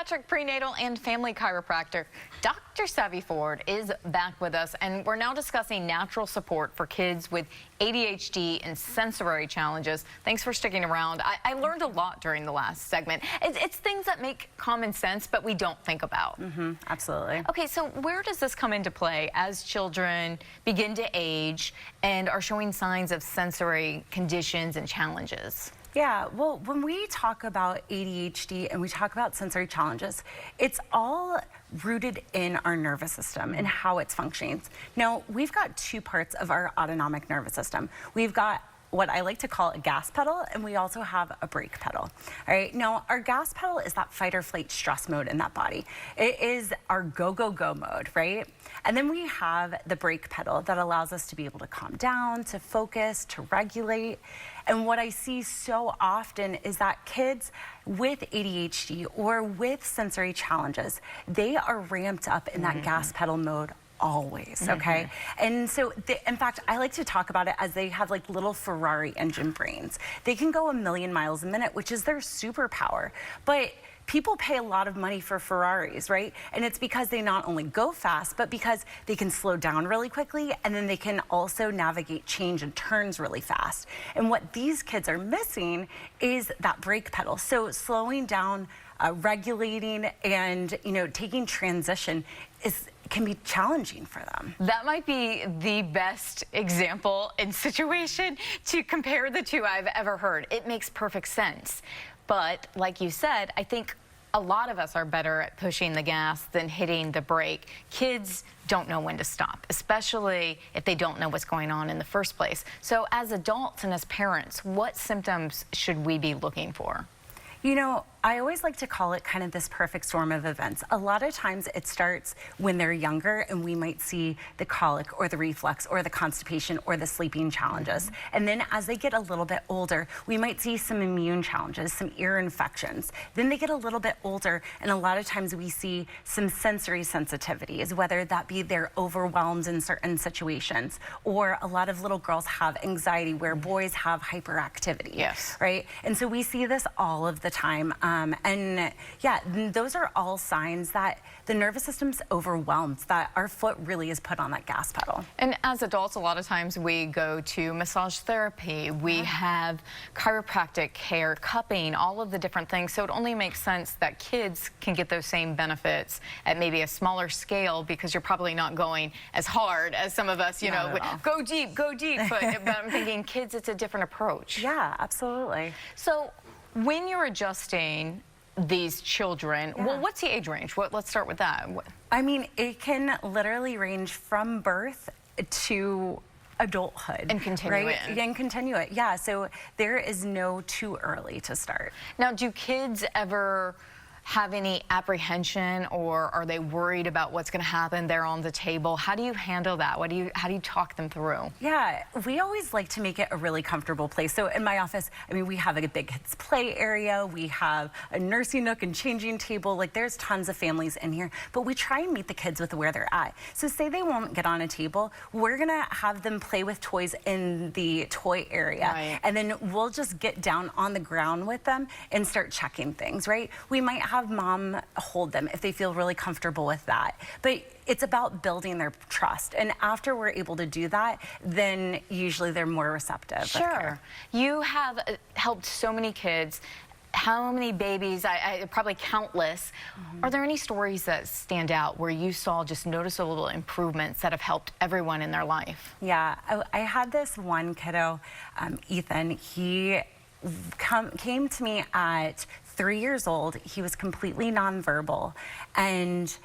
Pediatric, prenatal, and family chiropractor Dr. Savy is back with us, and we're now discussing natural support for kids with ADHD and sensory challenges. Thanks for sticking around. I learned a lot during the last segment. It's things that make common sense, but we don't think about. Absolutely. Okay, so where does this come into play as children begin to age and are showing signs of sensory conditions and challenges? Yeah, well, when we talk about ADHD and we talk about sensory challenges, it's all rooted in our nervous system and how it's functioning. Now, we've got two parts of our autonomic nervous system. We've got what I like to call a gas pedal, and we also have a brake pedal. All right, now our gas pedal is that fight or flight stress mode in that body. It is our go, go, go mode, right? And then we have the brake pedal that allows us to be able to calm down, to focus, to regulate. And what I see so often is that kids with ADHD or with sensory challenges, they are ramped up in that gas pedal mode always, okay? And so, in fact, I like to talk about it as they have like little Ferrari engine brains. They can go 1,000,000 miles a minute, which is their superpower. But people pay a lot of money for Ferraris, right? And it's because they not only go fast, but because they can slow down really quickly, and then they can also navigate change and turns really fast. And what these kids are missing is that brake pedal. So slowing down, regulating, and taking transition can be challenging for them. That might be the best example and situation to compare the two I've ever heard. It makes perfect sense. But like you said, I think a lot of us are better at pushing the gas than hitting the brake. Kids don't know when to stop, especially if they don't know what's going on in the first place. So as adults and as parents, what symptoms should we be looking for? I always like to call it kind of this perfect storm of events. A lot of times it starts when they're younger, and we might see the colic or the reflux or the constipation or the sleeping challenges. And then as they get a little bit older, we might see some immune challenges, some ear infections. Then they get a little bit older, and a lot of times we see some sensory sensitivities, whether that be they're overwhelmed in certain situations, or a lot of little girls have anxiety where boys have hyperactivity. Yes. Right? And so we see this all of the time. And yeah, those are all signs that the nervous system's overwhelmed, that our foot really is put on that gas pedal. And as adults, a lot of times we go to massage therapy, we have chiropractic care, cupping, all of the different things. So it only makes sense that kids can get those same benefits at maybe a smaller scale, because you're probably not going as hard as some of us, go deep, go deep. But I'm thinking kids, it's a different approach. Yeah, absolutely. So when you're adjusting these children, well, what's the age range? Let's start with that. I mean, it can literally range from birth to adulthood. And continue it. And continue it, yeah. So there is no too early to start. Now, do kids ever have any apprehension, or are they worried about what's going to happen there on the table? How do you handle that? How do you talk them through? Yeah, we always like to make it a really comfortable place. So in my office, I mean, we have a big kids play area, we have a nursing nook and changing table. Like, there's tons of families in here, but we try and meet the kids with where they're at. So say they won't get on a table, we're gonna have them play with toys in the toy area. Right. And then we'll just get down on the ground with them and start checking things, right? We might have mom hold them if they feel really comfortable with that. But it's about building their trust. And after we're able to do that, then usually they're more receptive. Sure. You have helped so many kids. How many babies? I probably countless. Are there any stories that stand out where you saw just noticeable improvements that have helped everyone in their life? Yeah, I had this one kiddo, Ethan. He came to me at 3 years old. He was completely nonverbal, and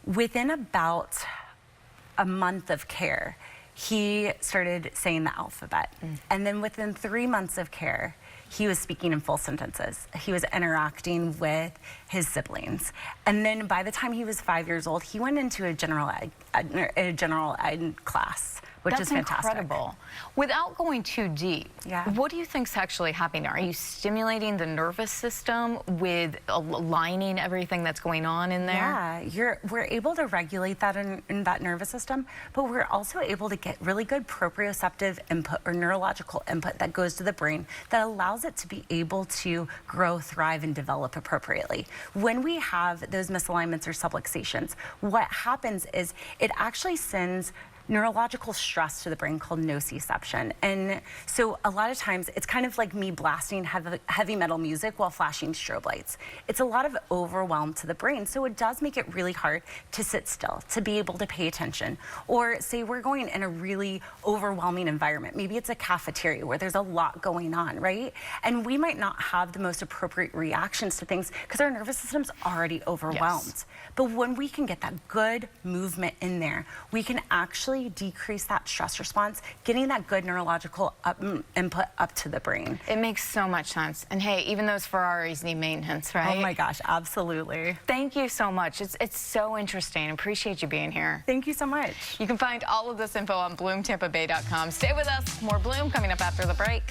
within about a month of care, he started saying the alphabet. And then within 3 months of care, he was speaking in full sentences. He was interacting with his siblings. And then by the time he was 5 years old, he went into a general ed class which is fantastic. That's incredible. Without going too deep, what do you think's actually happening? Are you stimulating the nervous system with aligning everything that's going on in there? Yeah, we're able to regulate that in that nervous system, but we're also able to get really good proprioceptive input or neurological input that goes to the brain that allows it to be able to grow, thrive, and develop appropriately. When we have those misalignments or subluxations, what happens is it actually sends neurological stress to the brain called nociception. And so a lot of times it's kind of like me blasting heavy metal music while flashing strobe lights. It's a lot of overwhelm to the brain. So it does make it really hard to sit still, to be able to pay attention. Or say we're going in a really overwhelming environment. Maybe it's a cafeteria where there's a lot going on, right? And we might not have the most appropriate reactions to things because our nervous system's already overwhelmed. Yes. But when we can get that good movement in there, we can actually decrease that stress response, getting that good neurological input up to the brain. It makes so much sense. And hey, even those Ferraris need maintenance, right? Oh my gosh, absolutely. Thank you so much. It's so interesting. Appreciate you being here. Thank you so much. You can find all of this info on bloomtampabay.com. Stay with us. More Bloom coming up after the break.